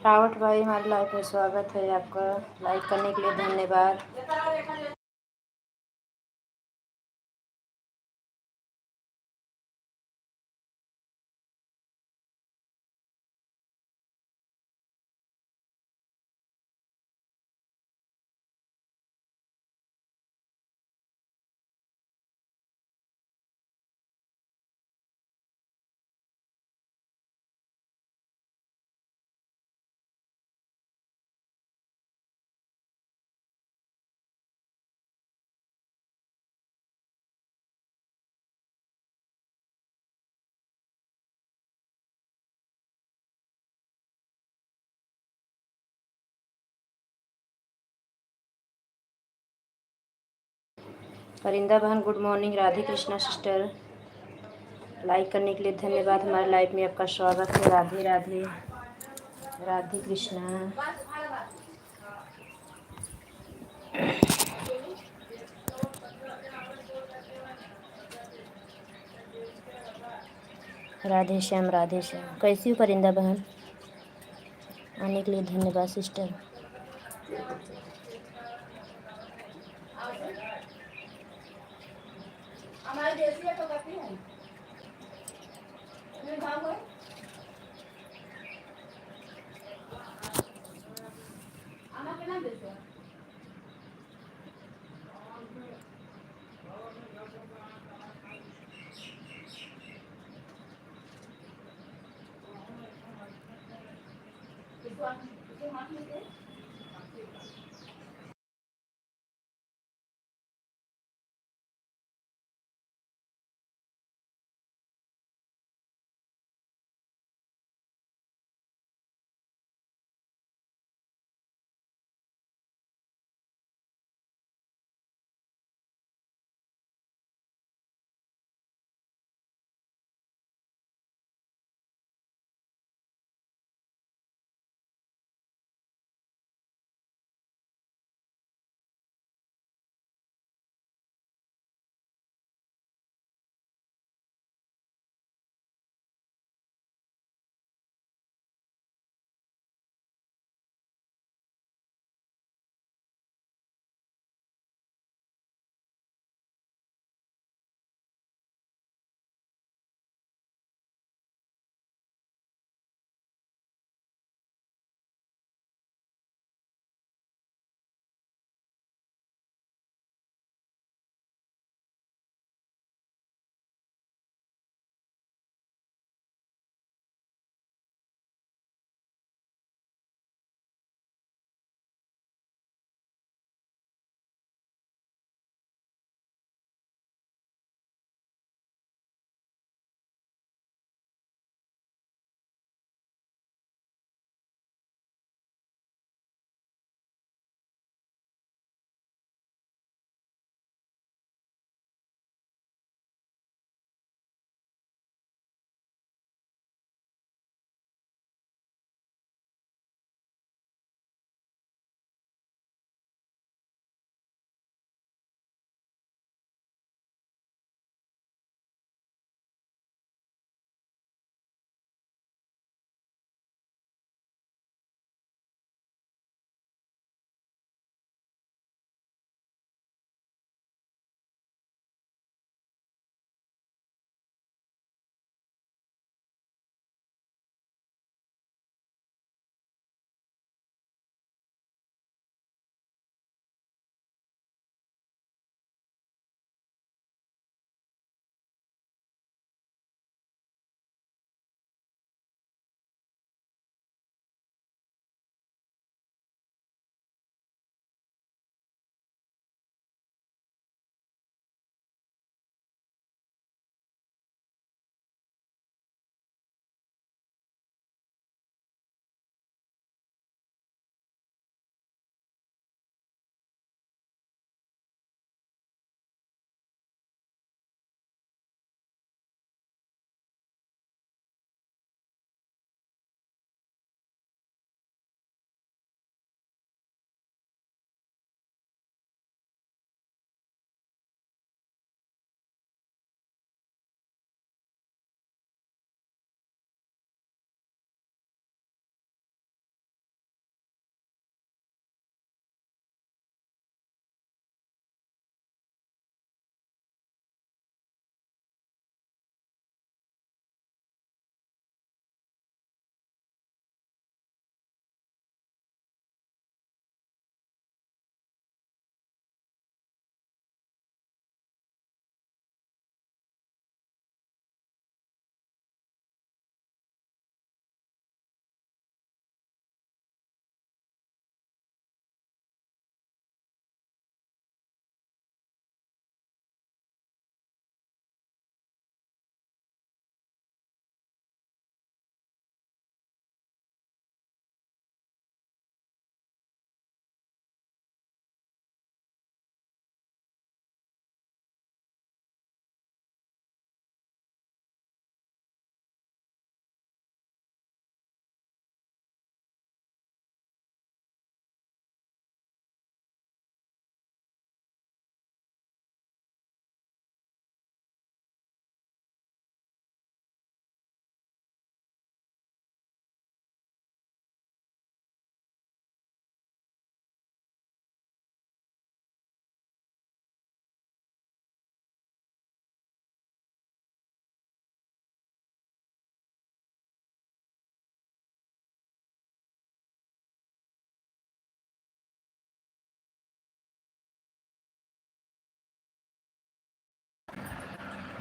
रावत भाई, हमारे लाइफ में स्वागत है आपका। लाइक करने के लिए धन्यवाद। परिंदा बहन good morning. Radhe Krishna sister, like करने के लिए धन्यवाद। हमारे लाइफ में आपका स्वागत है। राधे राधे, राधे कृष्णा। राधे श्याम, राधे श्याम। कैसी हो परिंदा बहन? आने के लिए धन्यवाद सिस्टर। हमारे देसी है तो करती है।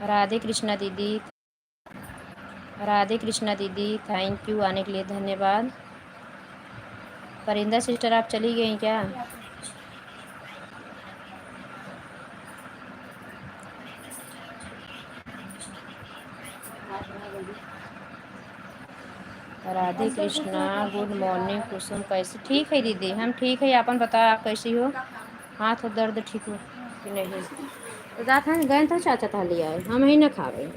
राधे कृष्णा दीदी, राधे कृष्णा दीदी, थैंक यू, आने के लिए धन्यवाद। परिंदा सिस्टर आप चली गई क्या? राधे कृष्णा, गुड मॉर्निंग कुसुम, कैसे? ठीक है दीदी, हम ठीक है। अपन बताओ आप कैसी हो? हाथ और दर्द ठीक हो कि नहीं? तो दात हैं गए तो चाचा था लिया है, हम ही ना खावे।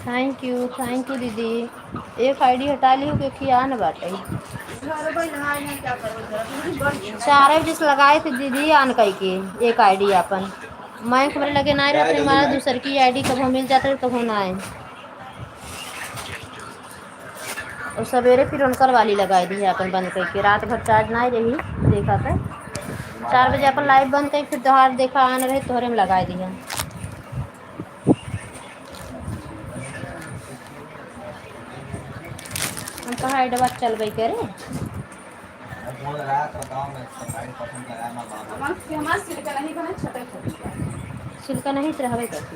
थैंक यू दीदी। एक आईडी हटा ली कि खिया न बाटे। चार बजे से लगाए थे दीदी आन कई के एक आईडी अपन मैं खबर लगे ना रहते हमारा दूसर की आईडी कब मिल जाता तो हो ना आए। और सवेरे फिर उनकर वाली लगाई दी है अपन बंद करके रात भर चार्ज ना रही देखा था 4 बजे अपन लाइव बंद कर फिर त्योहार देखा आने रहे तोहरे में लगा दी है। हम कहा एडवा चलबे करे छिलका नहीं तो रहबे करती।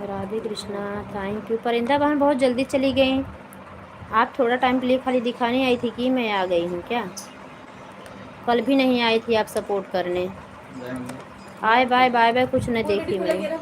राधे कृष्णा। Thank you. परिंदा बहन बहुत जल्दी चली गई। आप थोड़ा टाइम के लिए खाली दिखाने आई थी कि मैं आ गई हूँ क्या? कल भी नहीं आई थी आप सपोर्ट करने। आए बाय बाय बाय कुछ नहीं देखी मैं।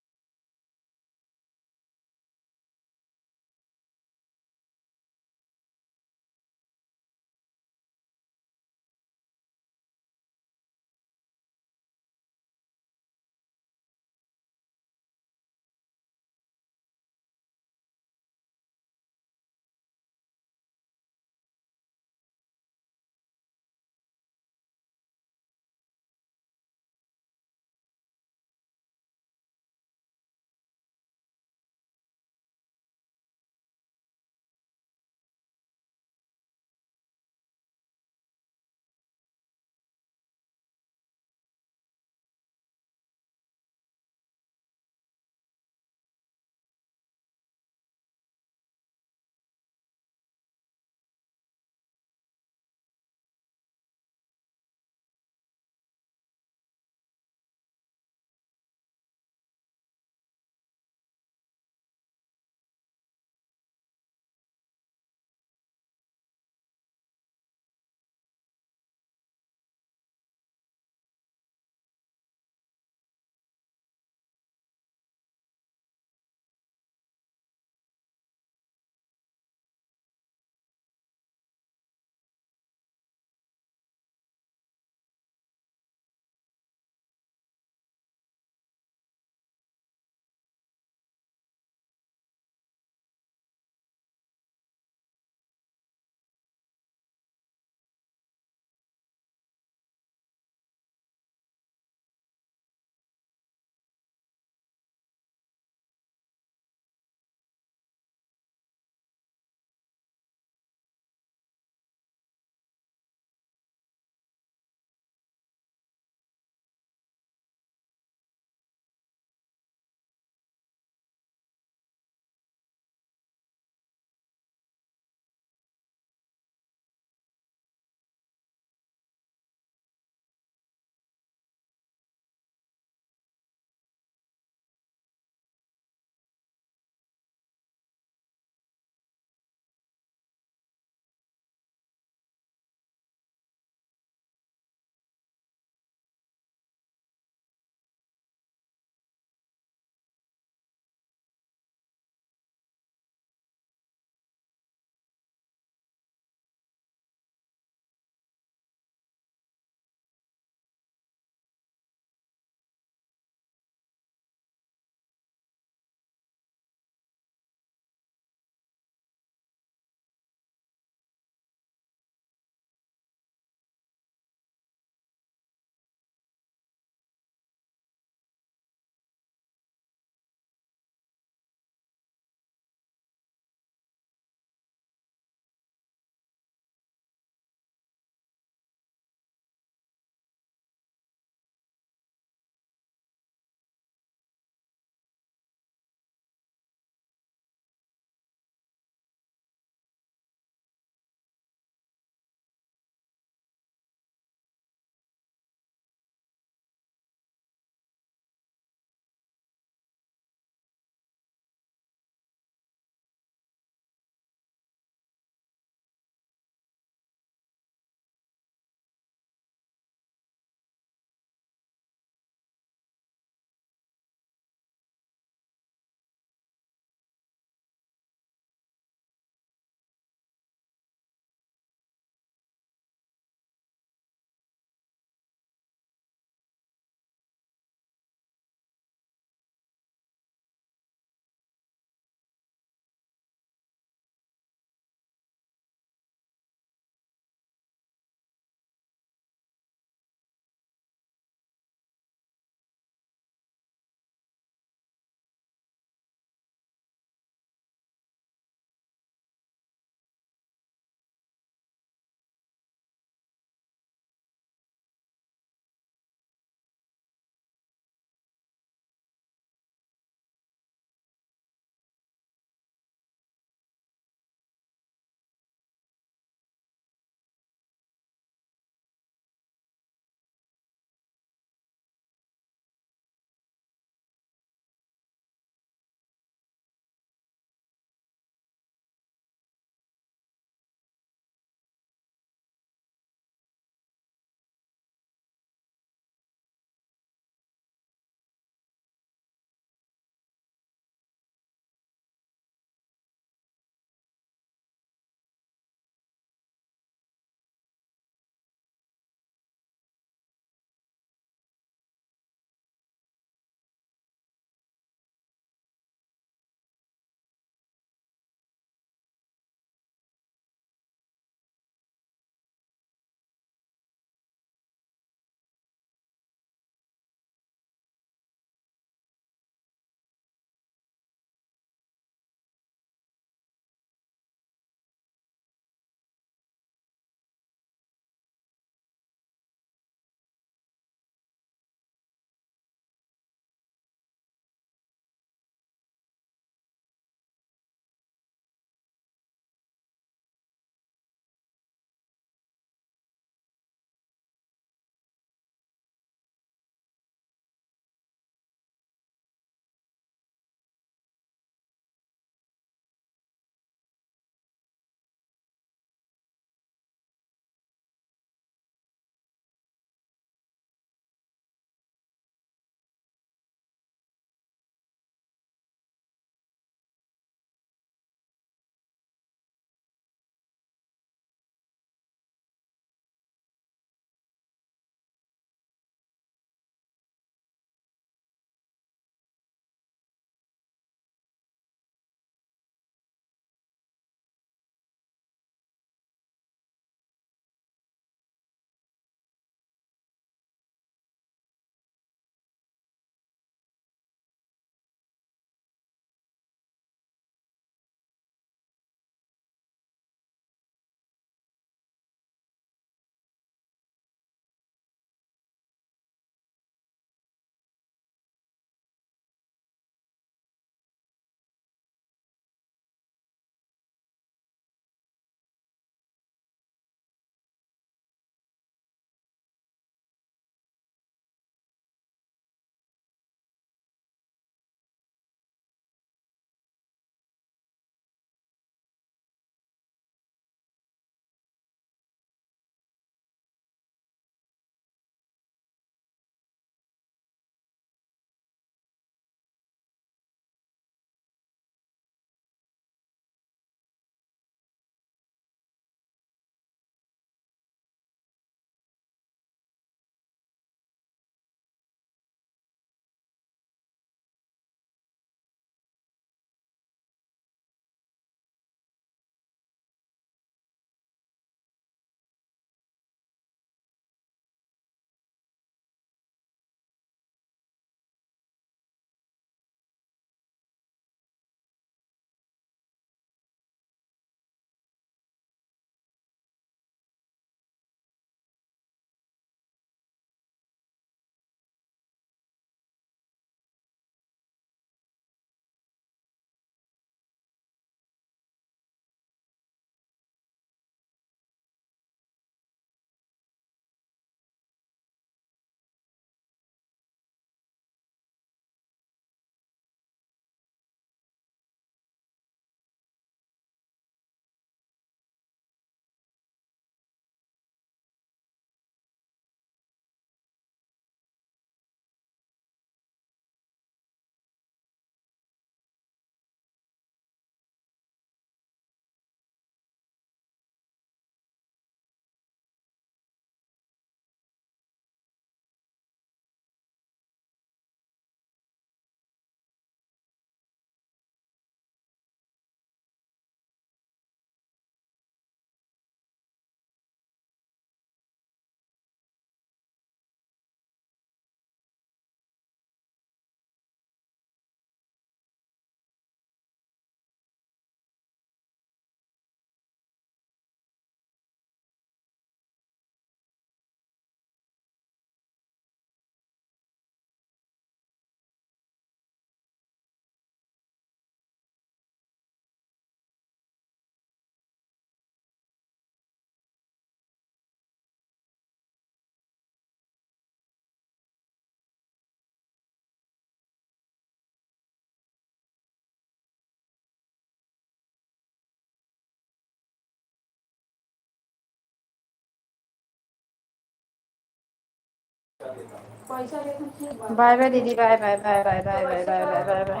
बाय बाय दीदी, bye bye bye bye bye bye bye bye bye bye.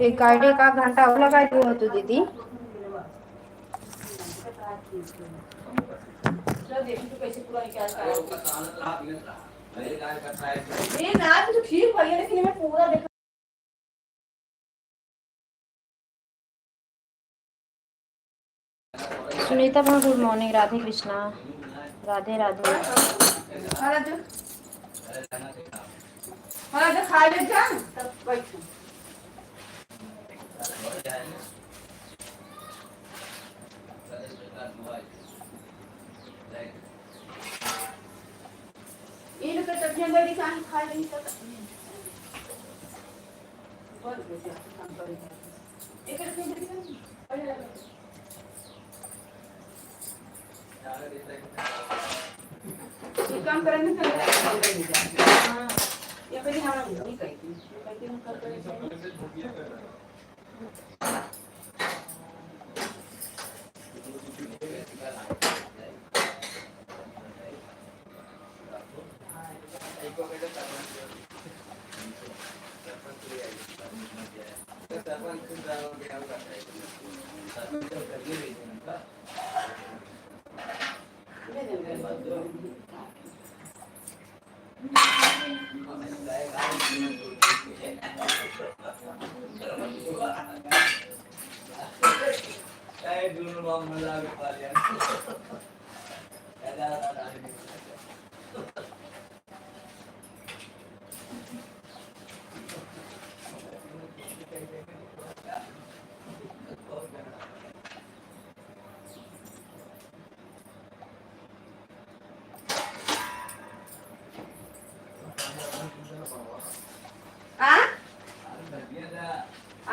एक आईडी का घंटा और लगा दियो तो दीदी। कैसे पूरा ये ना तो ठीक है लेकिन मैं पूरा देख। सुनीता बहन गुड मॉर्निंग, राधे कृष्णा, राधे राधे। खा ले जा तब बैठ। इन के तकिया बड़ी कान खा ले तो बोल दे काम करे। एक काम करने के हां ये पहले हम नहीं करेंगे पहले हम कर करेंगे।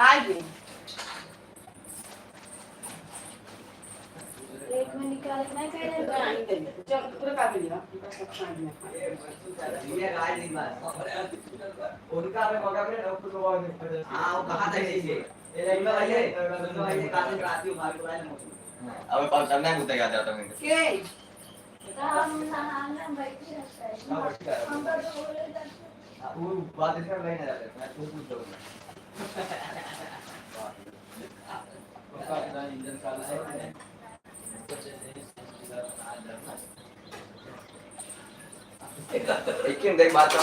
आगे एक में निकाल नहीं करेगा चल पूरा काट लिया ये गाय नहीं बात उनका पे मौका पे डॉक्टर को हां वो कहां तक है ये इनका भाई है सुनो भाई ये काफी राती मार को आए अब पास करना है मुद्दा याद आता है के हम नहाने बैठे रहता है हां बैठे हम तो बोले जाते वो बात इसका नहीं रहता मैं तो पूछ दूंगा का इंजन काला है एक देख बात कर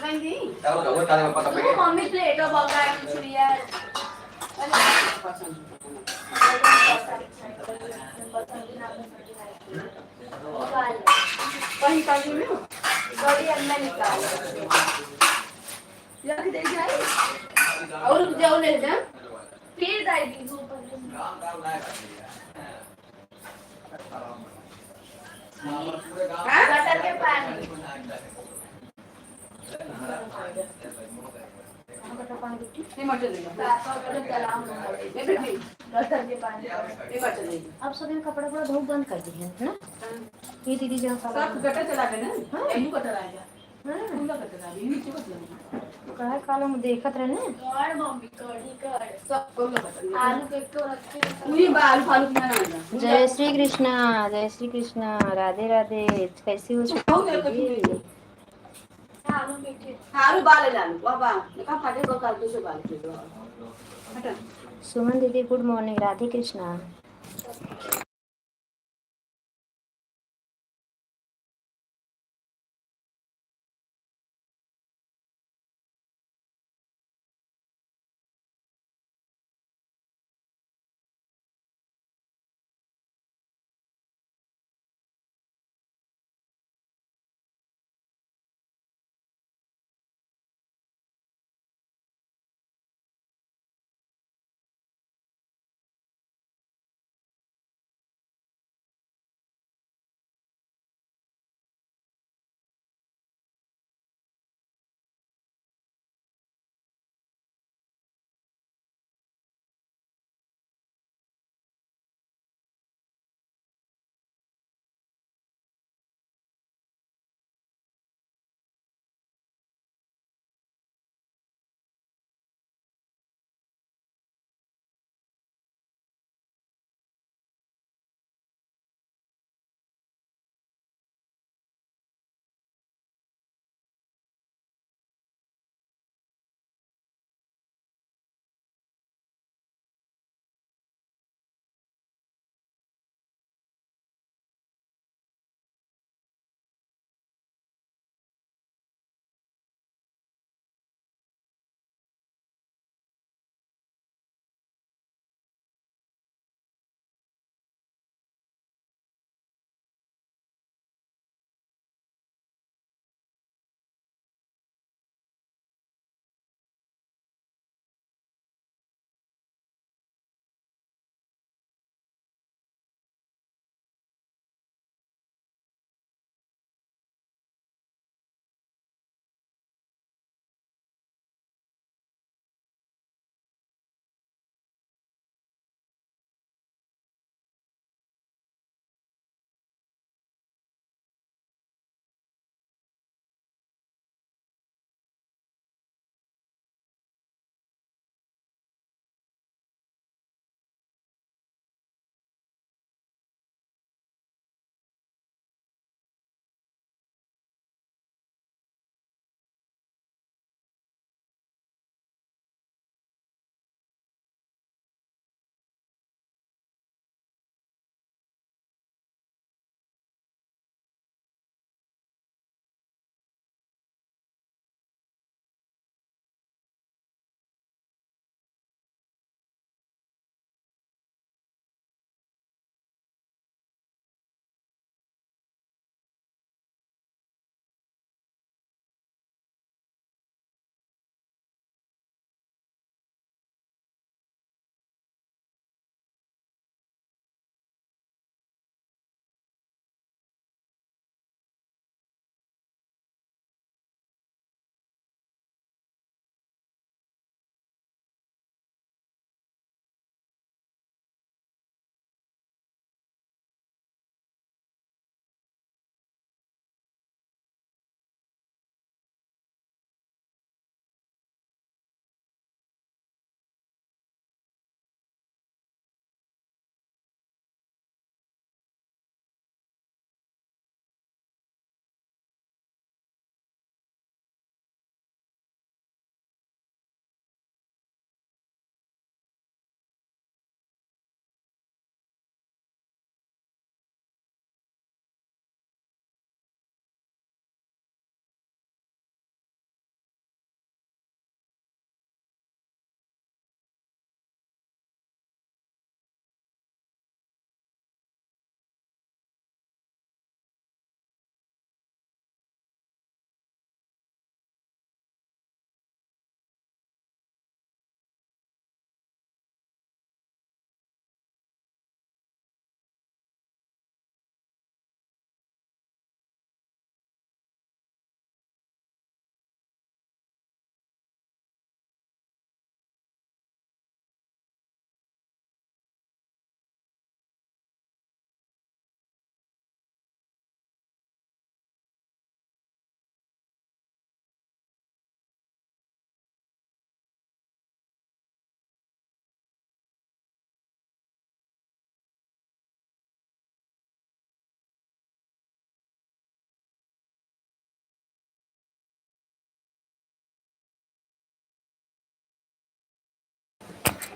नहीं दी तब तो वो ताले पता पे मम्मी प्लेट और बगा कुछ लिया कहीं कहीं में बड़ी अंदर निकाल रख दे जाए और रुक जाओ ले जा फिर जाएगी ऊपर काम काम ना कर गटर के पानी नहीं मटर देगा गटर के पानी नहीं मटर देगा। अब सब कपड़ा पूरा धूप बंद कर दिए है ना ये दीदी जहाँ सब गटर चला गए ना यही गटर आ गया पूरा गटर आ गया नीचे बस कहे कालो में देखत रहे ना और मम्मी कड़ी कर सब को आलू के तो रखे पूरी बाल फालू में ना। जय श्री कृष्णा, जय श्री कृष्णा, राधे राधे। कैसी हो हारू बाल लालू बाबा का फाटे को कर दो से बाल के हटा। सुमन दीदी गुड मॉर्निंग, राधे कृष्णा।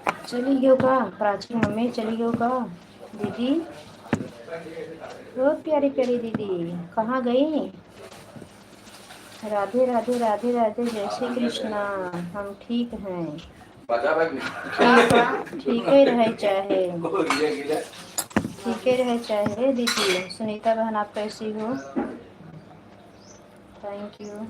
चली गयो का प्राची मम्मी, चली गयो का दीदी? बहुत प्यारी प्यारी दीदी कहाँ गई? राधे राधे राधे राधे, जय श्री कृष्णा। हम ठीक हैं। ठीक ही रहे चाहे, ठीक ही रहे चाहे दीदी। सुनीता बहन आप कैसी हो? Thank you.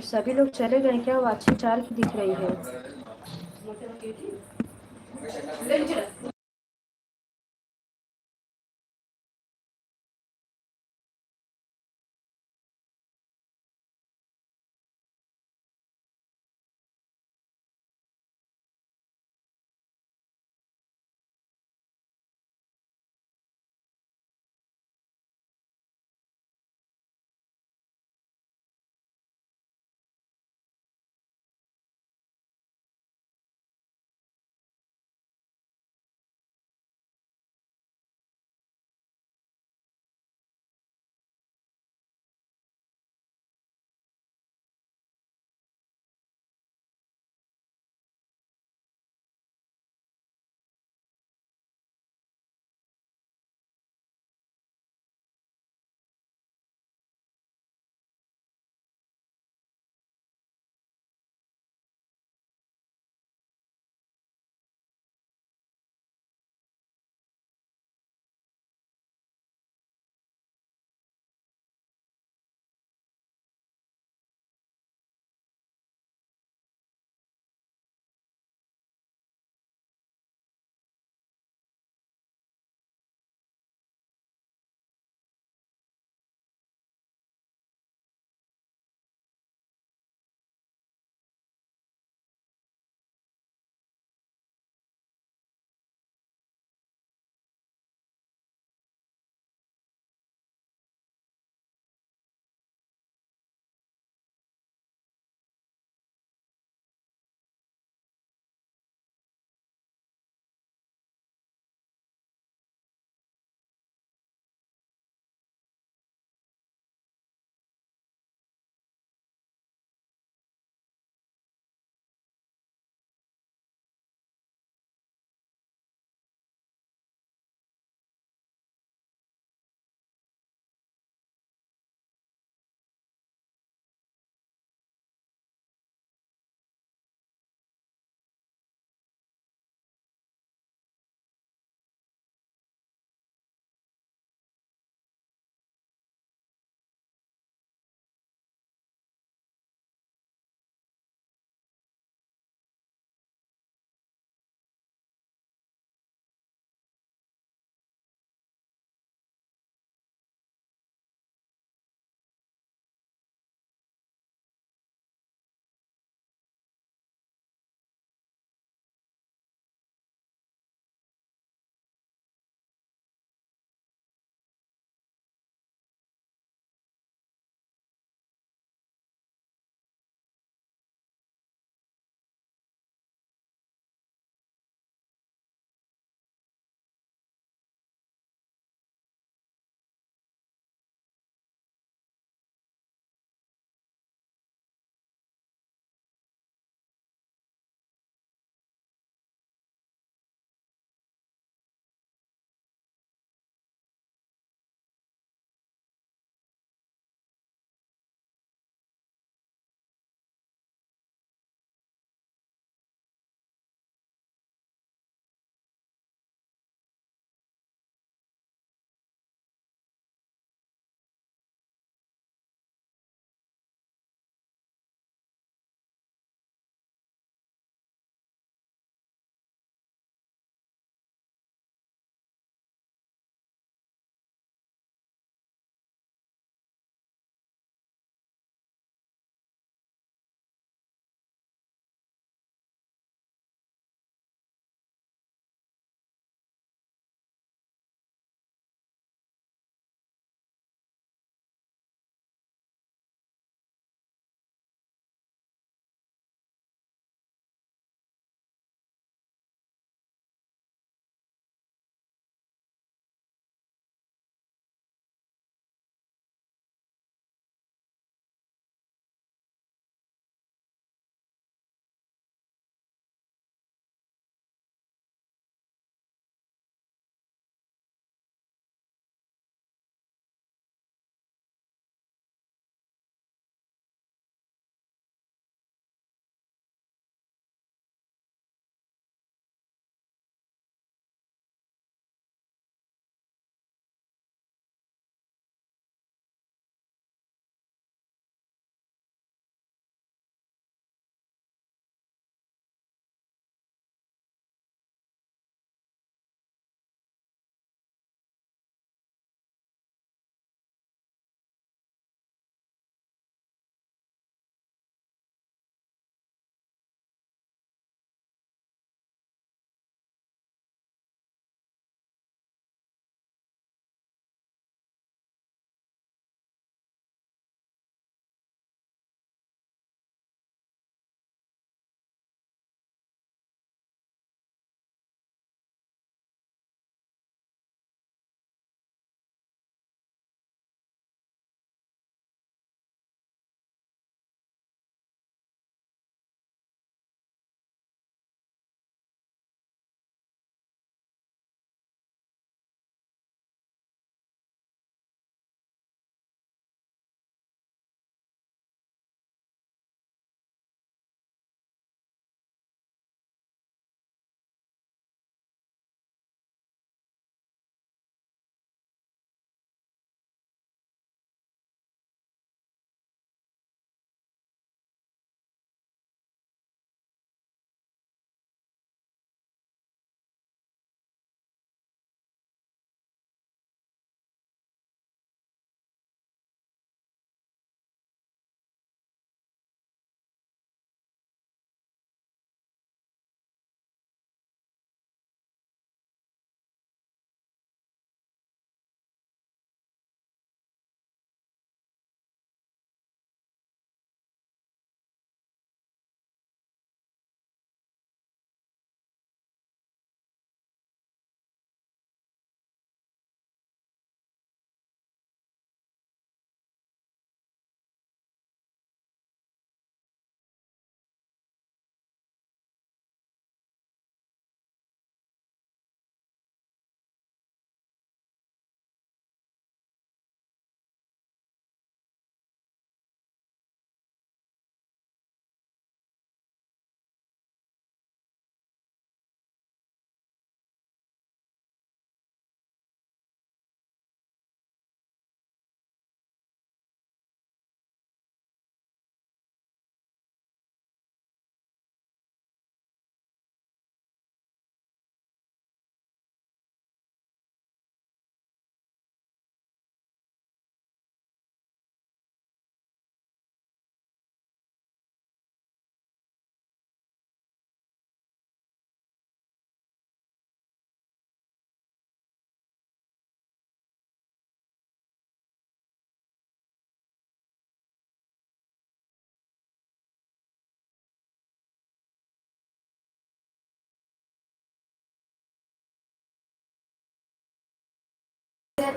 सभी लोग चले गए क्या? वो अच्छी चाल की दिख रही है।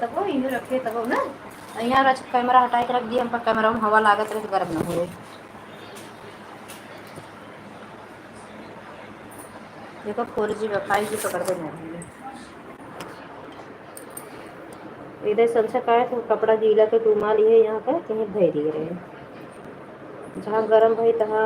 तब इन्हें रखे तब ना यहाँ कैमरा हटा के रख दिए हम पर कैमरा में हवा लागत रहे तो गर्म ना हो। देखो 4G 5G पकड़ते नहीं है। इधर सबसे काय तो कपड़ा गीला के रुमाल ये यहाँ पे कहीं धै दिए रहे जहाँ गरम भई तहाँ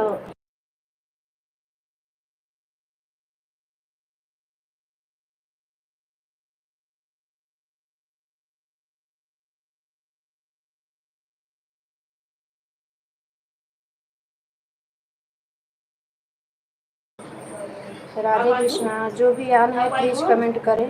राधे कृष्णा। जो भी आन है प्लीज कमेंट करें।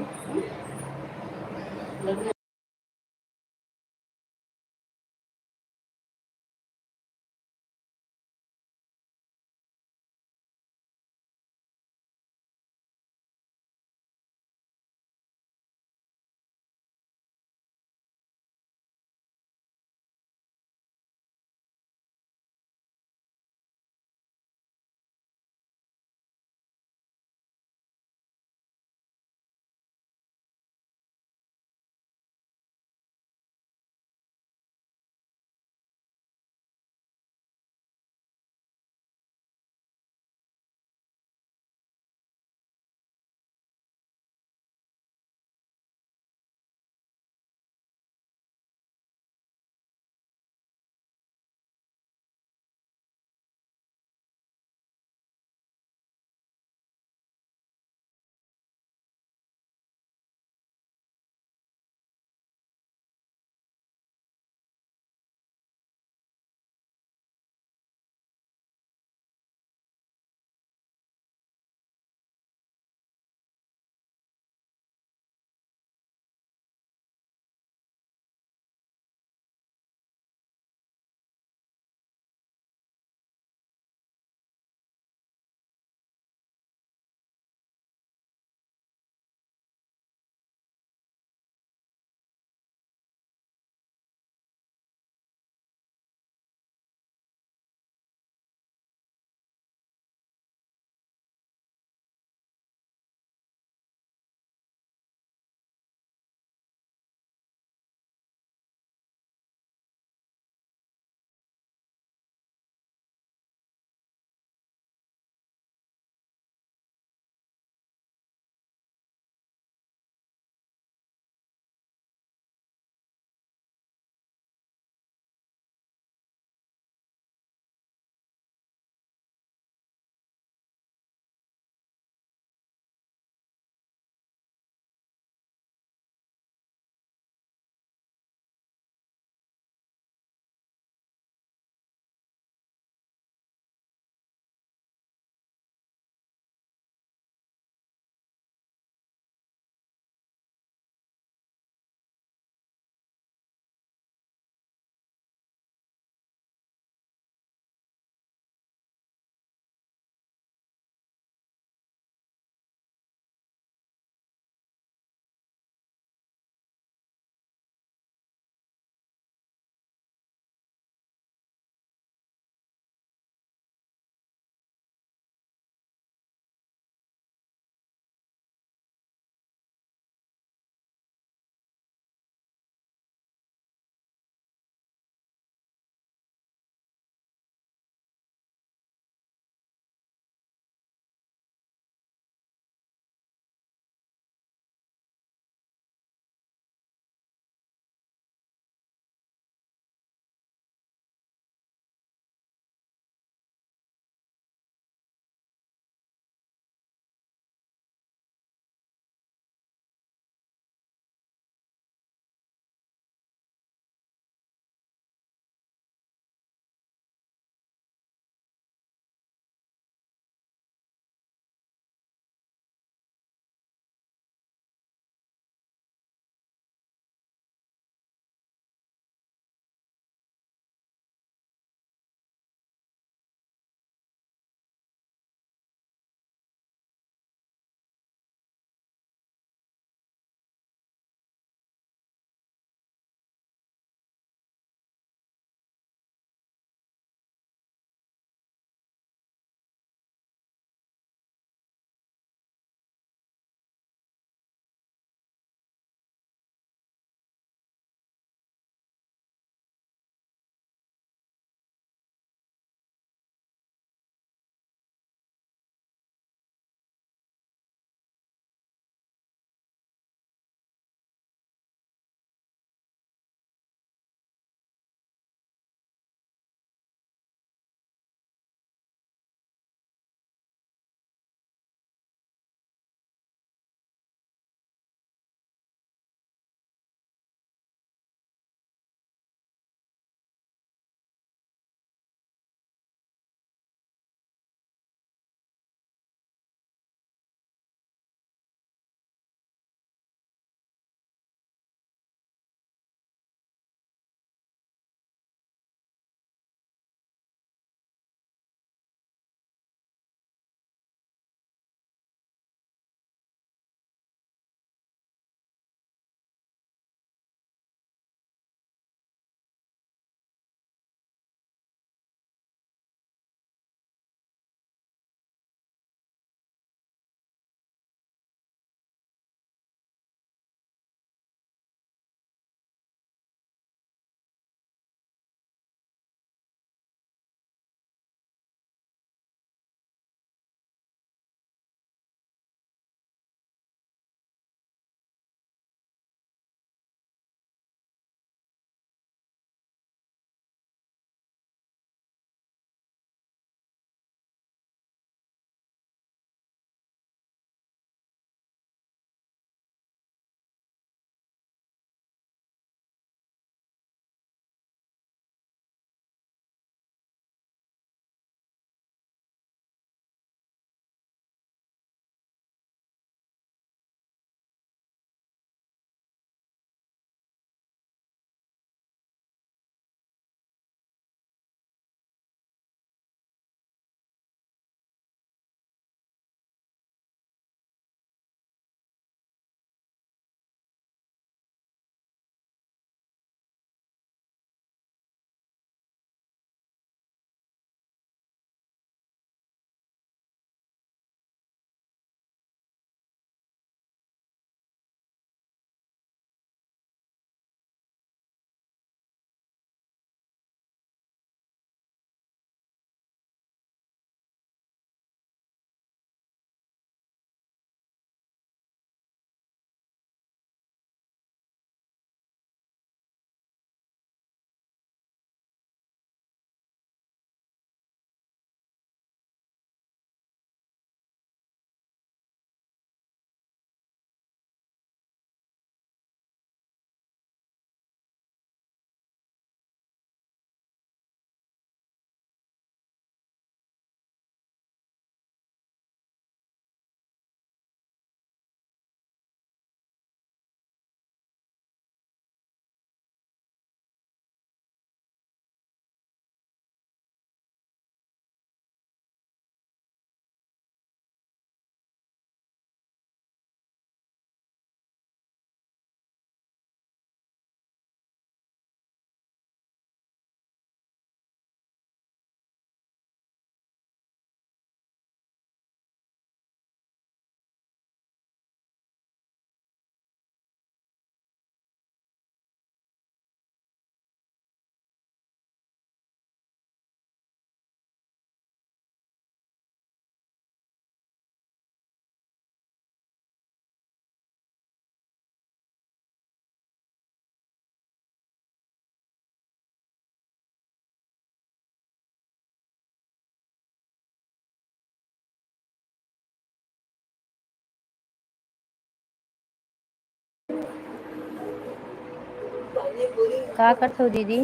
का करत हो दीदी?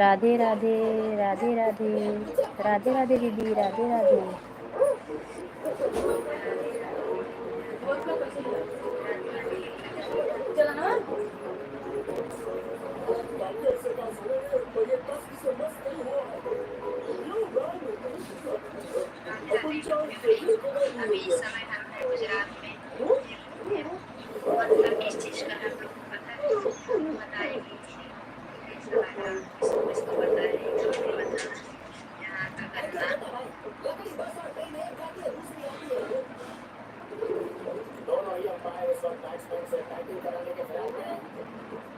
राधे राधे। राधे राधे। राधे राधे दीदी, राधे राधे। अभी इस समय हम हैं गुजरात में। मतलब किस चीज का हम लोग को पता है, बताएंगे इस समय का कुछ तो पता है, हमें बताना यहाँ का करना। दोनों ही अंपायर इस वक्त बैट्समैन से बैटिंग कराने के ख्याल में,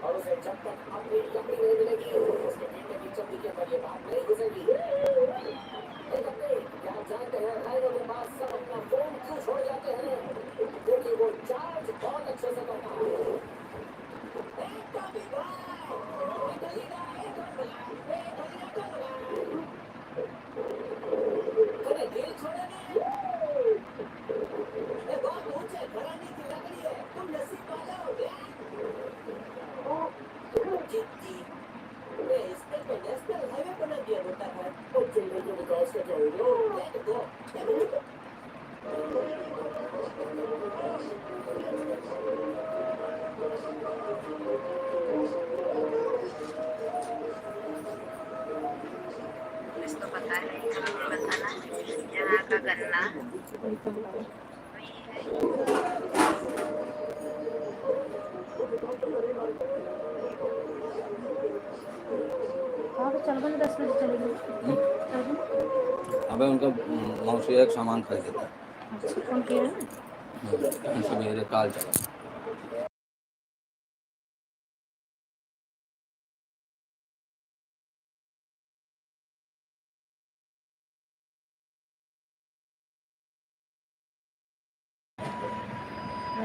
और उसे जब तक अपनी लकड़ी नहीं मिलेगी उसके टीम के बीचों बीच पर ये बात नहीं घुसेगी। एक अपडेट, क्या आप जानते हैं राइडो के पास सब अपना फोन क्यों छोड़ जाते हैं? क्योंकि वो चार्ज बहुत अच्छे से करता है। अरे दिल छोड़े नहीं, ये बहुत ऊंचे घराने की लकड़ी है, तुम नसीब वाले हो गया। कितनी इसमें तो नेशनल हाईवे बना दिया होता है, और चलने के विकास का क्या होगा? Let go. इसको पता है, हमें बताना यहाँ का गन्ना। चल बन 10 बजे चलेगी। अबे उनका मौसी एक सामान खरीदा था। अच्छा, फोन किया ना? उनसे मेरे काल चला।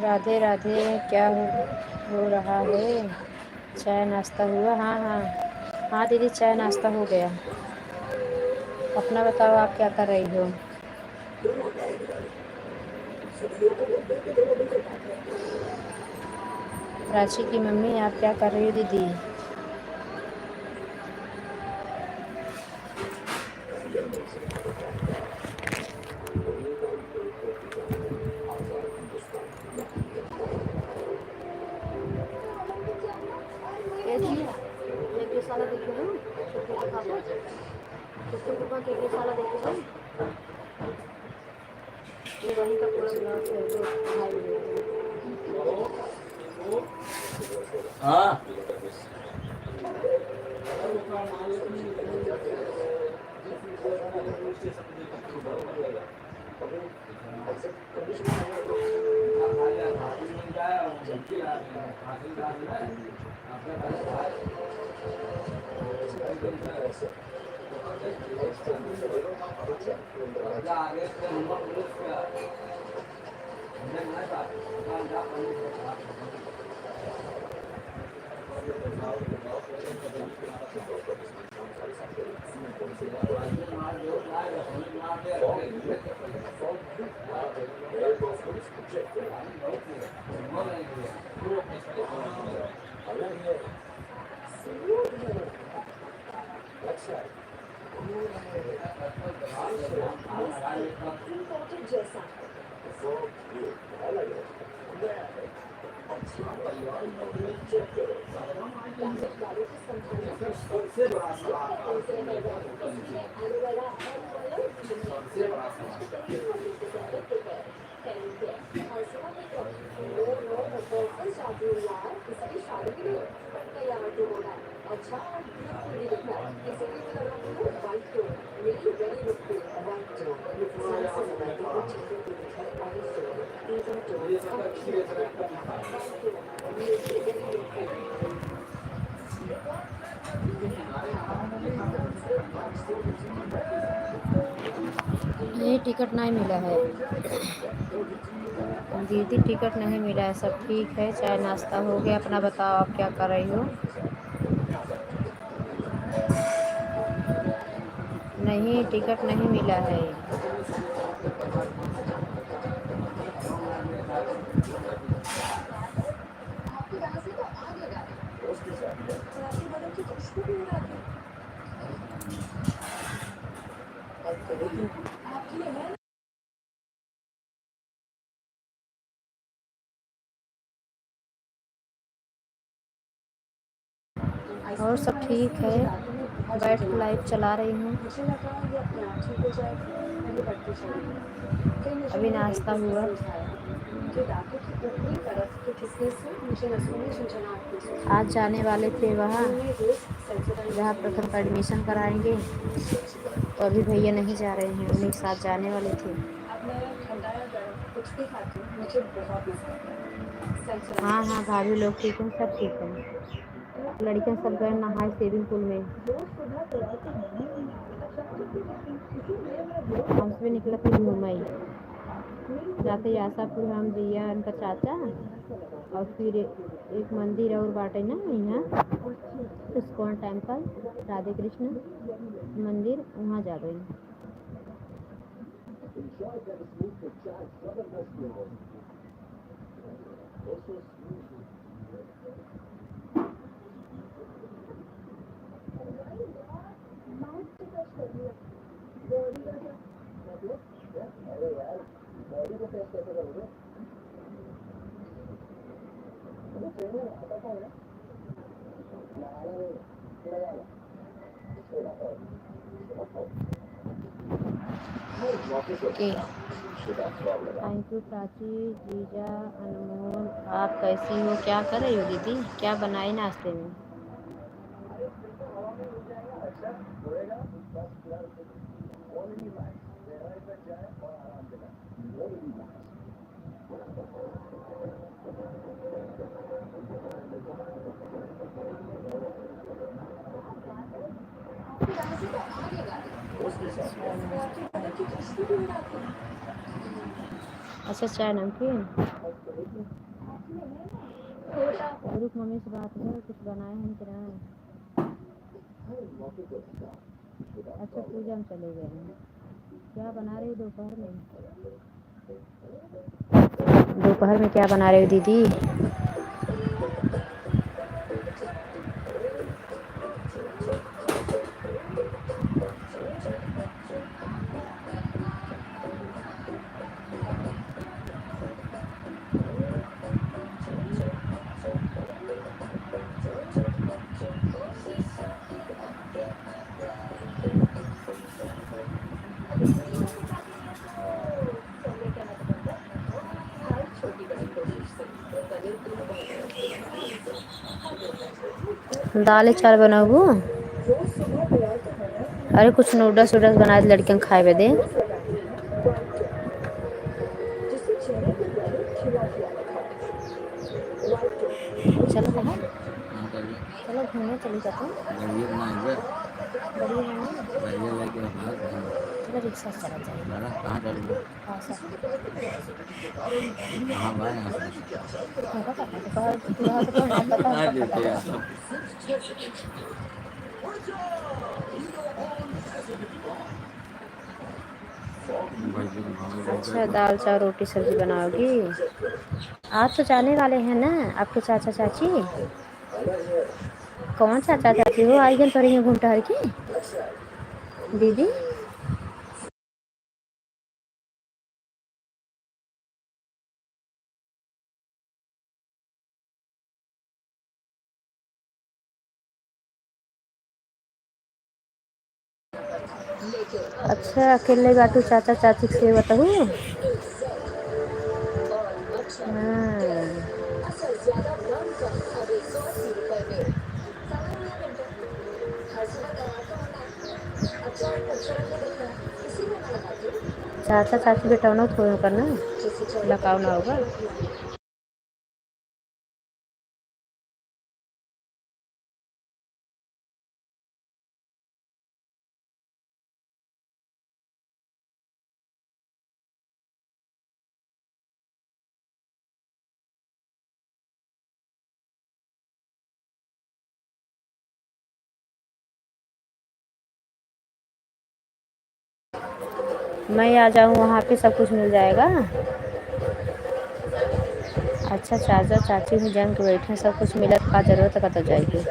राधे राधे। क्या हो रहा है? चाय नाश्ता हुआ? हाँ हाँ हाँ दीदी, चाय नाश्ता हो गया। अपना बताओ, आप क्या कर रही हो? प्राची की मम्मी, आप क्या कर रही हो दीदी? हाँ ये टिकट नहीं मिला है दीदी, टिकट नहीं मिला है। सब ठीक है, चाय नाश्ता हो गया। अपना बताओ, आप क्या कर रही हो? नहीं, टिकट नहीं मिला है। और सब ठीक है, बैठ के लाइव चला रही हूँ। अभी नाश्ता हुआ। आज जाने वाले थे वहाँ जहाँ प्रथम का एडमिशन कराएंगे, तो अभी भैया नहीं जा रहे हैं, उन्हीं के साथ जाने वाले थे। हाँ हाँ, भाभी लोग ठीक हैं, सब ठीक है। लड़कियां सब गए नहाए स्विमिंग पूल में। हमसे भी निकला फिर घूमाई जाते आशापुर, हम दिया उनका चाचा, और फिर एक मंदिर और बाटे ना यहाँ इस्कॉन टेम्पल, राधे कृष्ण मंदिर, वहाँ जा गई। ओके, थैंक यू प्राची, जीजा, अनमोल। आप कैसी हो, क्या कर रही हो दीदी, क्या बनाई नाश्ते में? अच्छा, चाय नमकीन। रुक, मम्मी से बात है, कुछ बनाए हैं कि ना? अच्छा, पूजा में चले गए हैं। क्या बना रही हो दोपहर में? दोपहर में क्या बना रहे हो दीदी? दाल चावल बनाबू? अरे कुछ नूडल्स वूडल्स बनाए लड़कियों खाए हुए दे। चलो बाहर, चलो घूमने चली जाते हैं। चलो रिक्शा से चला जाएगा। हाँ सर, होगा पता, तो पता। अच्छा, दाल चावल रोटी सब्जी बनाओगी? आज तो जाने वाले हैं ना आपके चाचा चाची? कौन चाचा चाची हो, आई गन पड़ी है घूमटा हर की दीदी? अच्छा, अकेले बाटू चाचा चाची से बताऊँ? हाँ, चाचा चाची बेटा ना थोड़ा करना लकाव ना होगा। मैं आ जाऊँ वहाँ पे सब कुछ मिल जाएगा। अच्छा, चाचा चाची भी जम के बैठे, सब कुछ मिलत का जरूरत का तो जाएगी।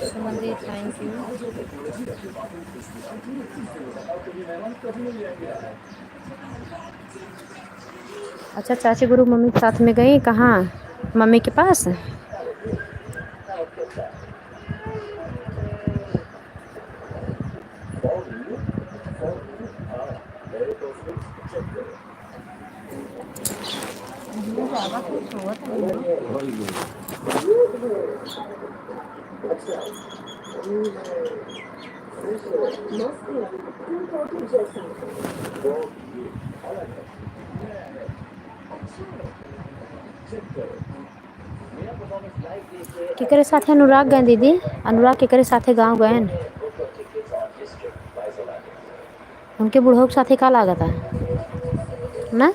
सुमन दी थैंक यू। अच्छा चाची गुरु मम्मी के साथ में गई कहाँ? मम्मी के पास। ज़्यादा कुछ हुआ तो नहीं हो। केकरे साथे अनुराग गए दीदी? अनुराग केकरे साथे गाँव गए? उनके बुढ़ऊ के साथे का लागत है ना?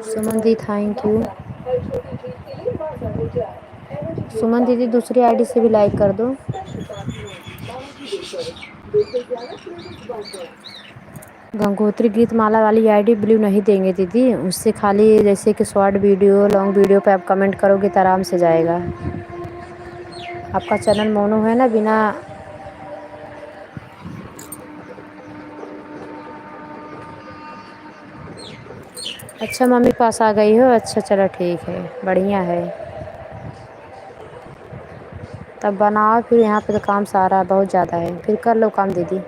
सुमन दी थैंक यू। सुमन दीदी दूसरी आईडी से भी लाइक कर दो। गंगोत्री गीत माला वाली आईडी ब्लू नहीं देंगे दीदी, उससे खाली जैसे कि शॉर्ट वीडियो लॉन्ग वीडियो पे आप कमेंट करोगे तो आराम से जाएगा। आपका चैनल मोनो है ना, बिना अच्छा मम्मी पास आ गई हो? अच्छा चलो ठीक है, बढ़िया है। तब बनाओ फिर, यहाँ पे तो काम सारा बहुत ज़्यादा है, फिर कर लो काम दीदी।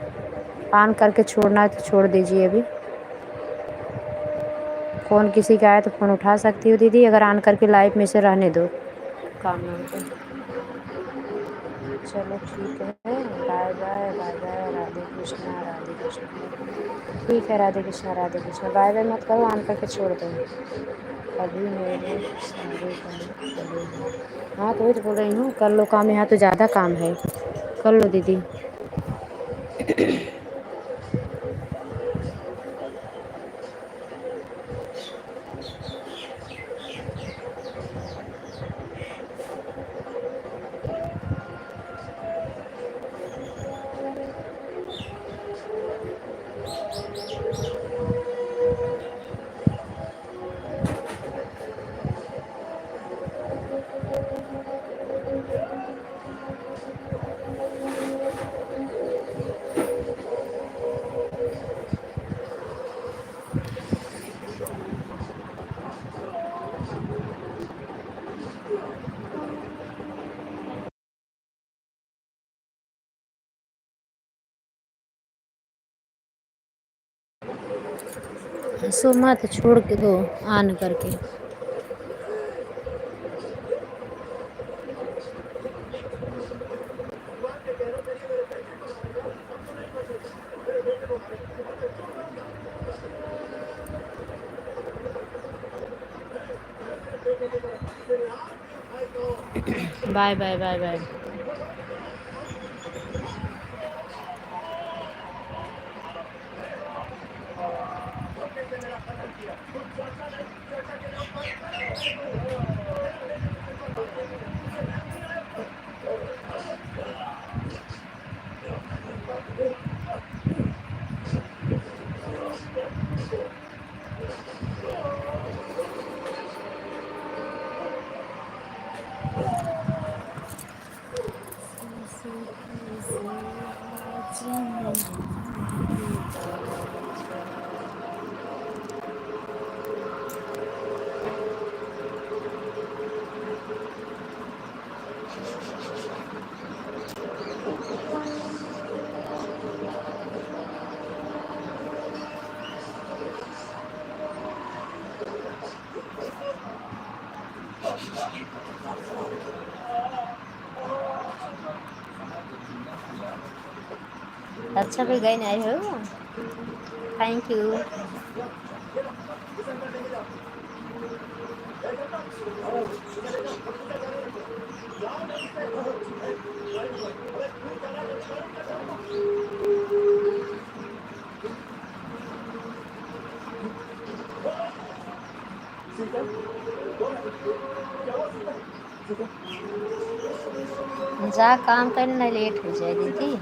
ऑन करके छोड़ना है तो छोड़ दीजिए अभी। फ़ोन किसी का आए तो फ़ोन उठा सकती हो दीदी, अगर ऑन करके लाइव में से रहने दो काम ना हो तो। चलो ठीक है, bye bye bye bye. Radhe Krishna Radhe Krishna. ठीक है राधे कृष्णा राधे कृष्णा। बाय बाय मत करो, ऑन करके छोड़ दो। अभी मेरे सारे काम पड़े हैं। हाँ तो वही तो बोल रही हूँ, कर लो काम, यहाँ तो ज़्यादा काम है, कर लो दीदी। हंसो मत, छोड़ के दो ऑन करके। Bye bye bye bye. अच्छा कोई गई नहीं आई हो, थैंक यू। जा काम करने ना लेट हो जाए दीदी।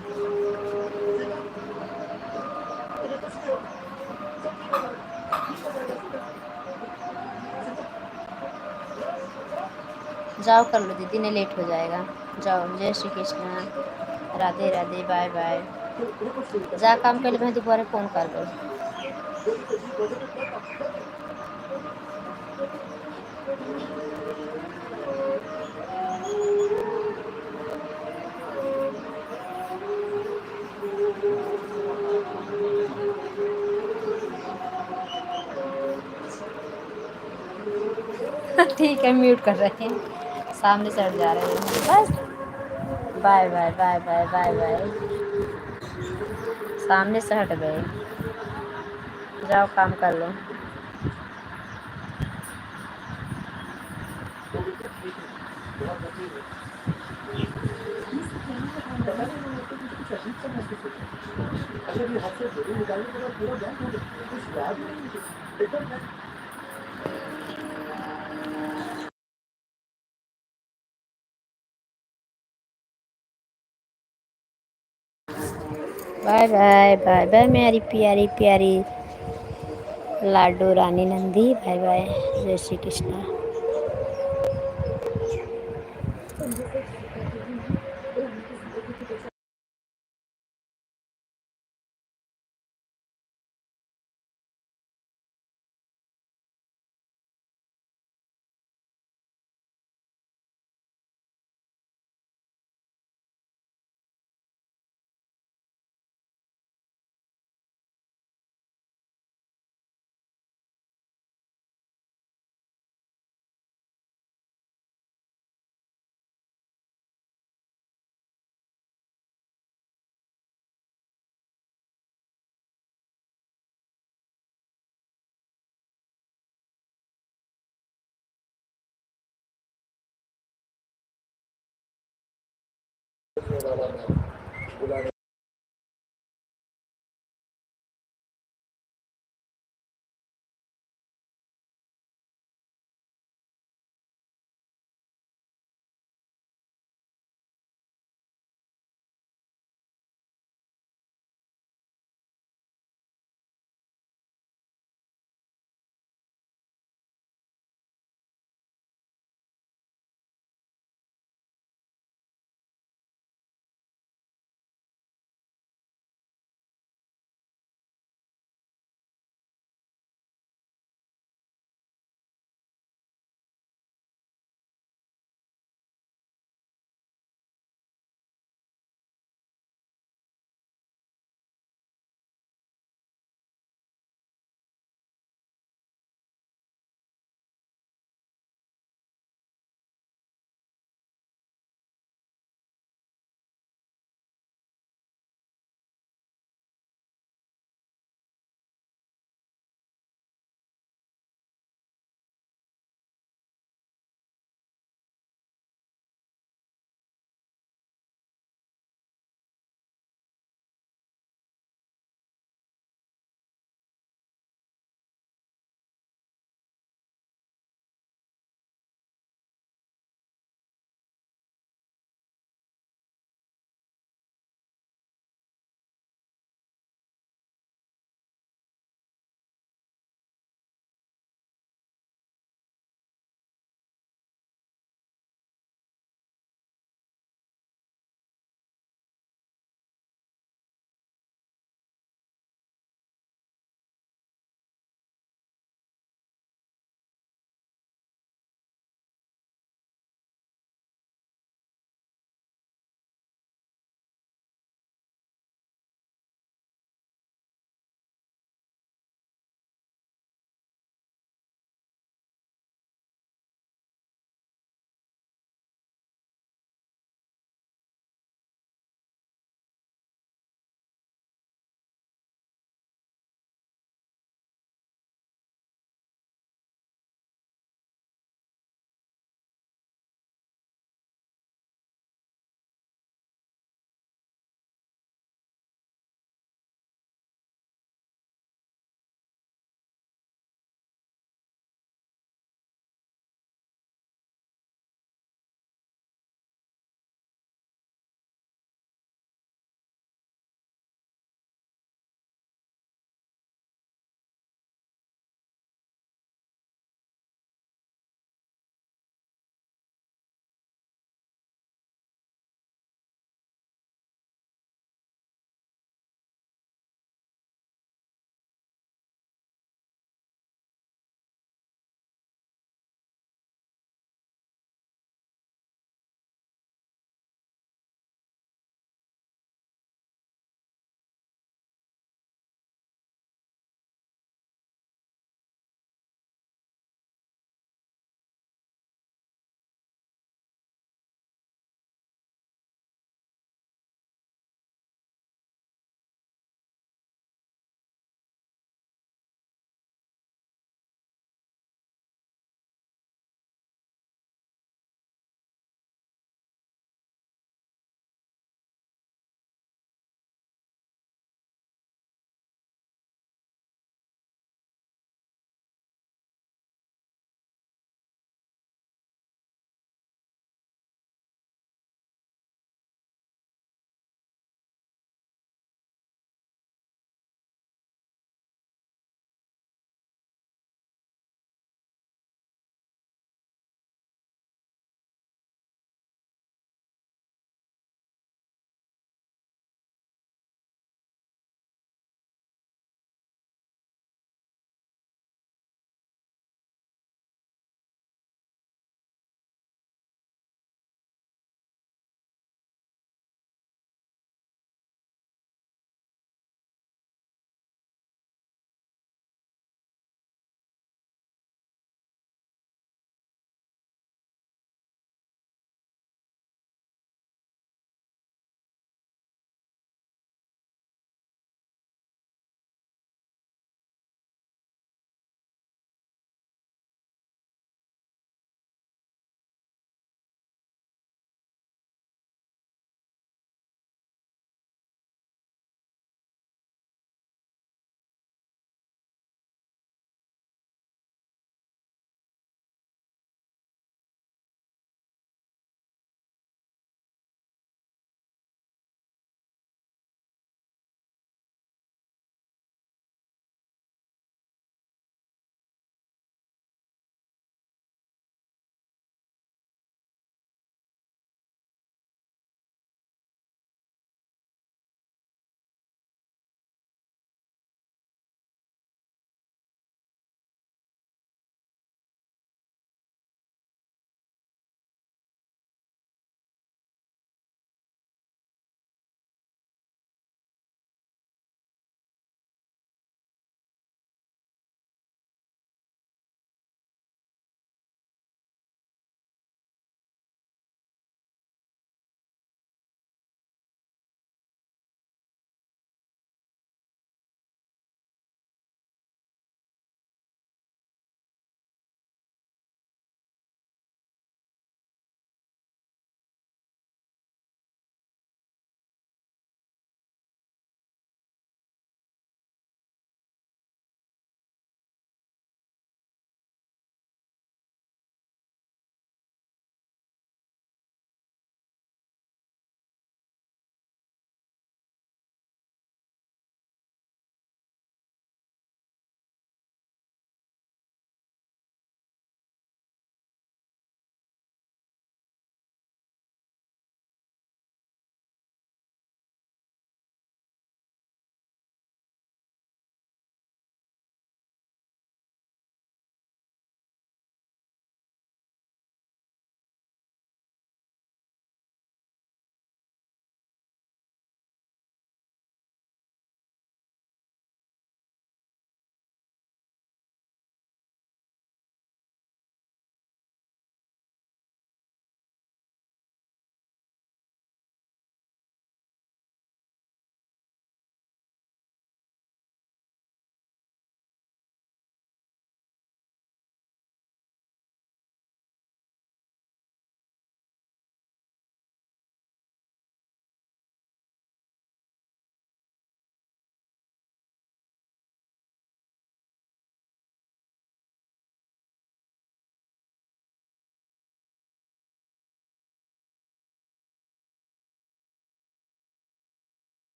जाओ कर लो दीदी, नहीं लेट हो जाएगा। जाओ, जय श्री कृष्णा, राधे राधे, बाय बाय। जा काम कर ले, मैं दोबारा फोन करबो। ठीक है, म्यूट कर रहे हैं, सामने से हट जा रहे हैं बस। Bye bye bye bye bye bye. सामने से हट गए। जाओ काम कर लो। बाय बाय बाय बाय मेरी प्यारी प्यारी लाडो रानी नंदी, बाय बाय, जय श्री कृष्णा।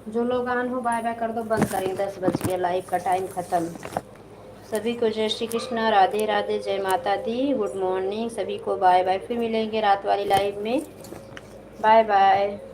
जो लोग आन हो बाय बाय कर दो, बंद करें, 10 बज गया, लाइव का टाइम ख़त्म। सभी को जय श्री कृष्णा, राधे राधे, जय माता दी, गुड मॉर्निंग सभी को, बाय बाय, फिर मिलेंगे रात वाली लाइव में, बाय बाय।